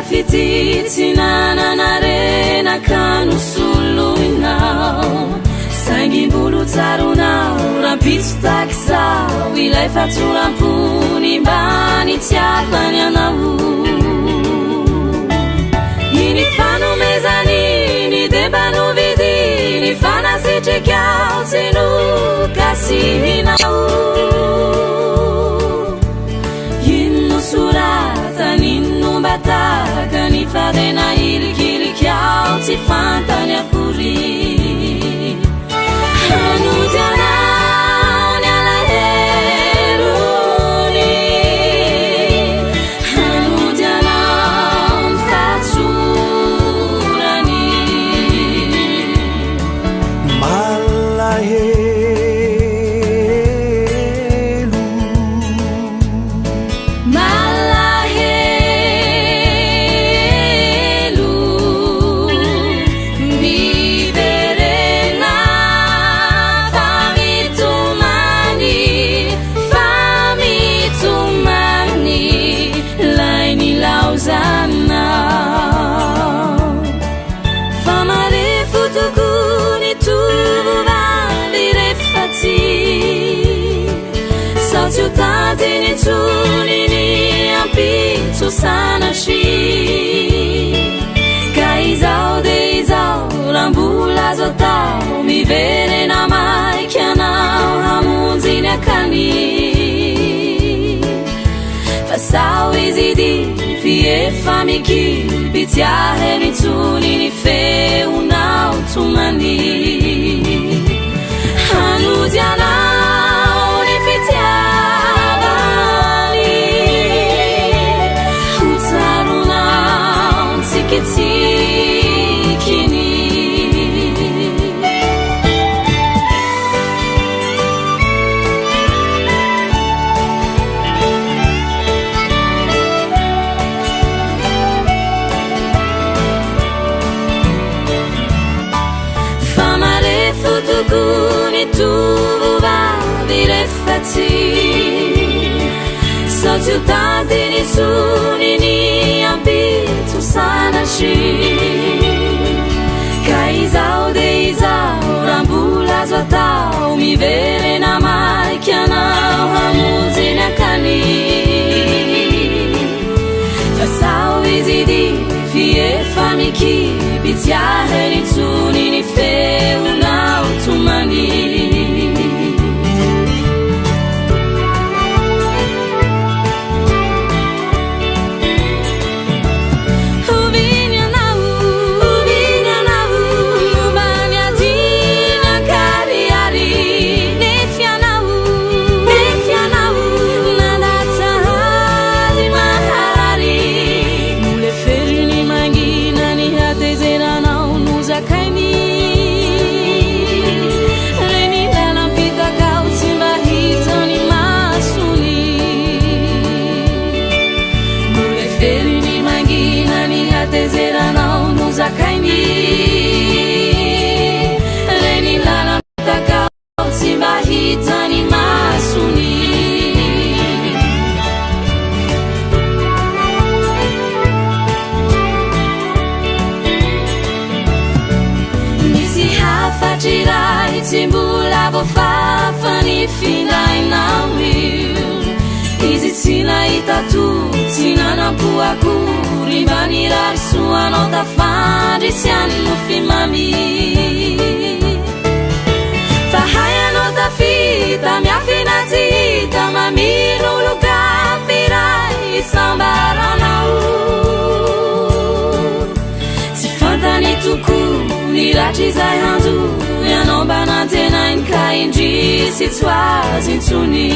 tafity tsy nananarena ka nosoloinao saingim-bolo tsaronao rampitso takizao ilay fatsolampony mbany tsiapany anao iny fanomezaniny de mba novidiny fanasitrikao tsy nokasihinao ino soratany nombataka ny fadena ilikilikiao tsy fantany akory hanodianao ny alahelony hanodianao ny fatsorany malahelo malahelo biberena famitomani laini lauzanao famare fotokuni tuvuvandi refati sauciutantini tsunini ampitso sanashi kaizao deizao rambola zotao miverena maikianao hamonjiny akany fasao izy divy efa mikiby tsy aheny tsoniny feonao tomany hanodianao ny fitiavany ho tsaronao ny tsikitsikiny fotokuni tuvuvavy refati sauciutantiny tsuniny ampitso sanashi kaizao deizao rambola zotao miverena maikianao hamonjiny akany fasao izy divy efa mikiby tsy aheny tsoniny feonao tomany Uvinyanau mbany adina kariary nefianau nadatsahazy maharary mule ferini mangina ny hatezeranao nozakainy reny lalampitakaao tsy mba hitany masony mule ferini mangina ny hatezeranao nozakainy reny lalampitakaao tsy mba hitany masony fatriray tsy mbola voafafany findainao io izy tsy nahita to tsy nanampoakory mba nirarisoanao tafandrisyany nofimamy fa hay anao tafita miafinatsy hita mamiroloka firay sambaranao tsy fantany toko niratry zay hanjo ianao mba nantenainy ka indrisy tsy ho azy intsony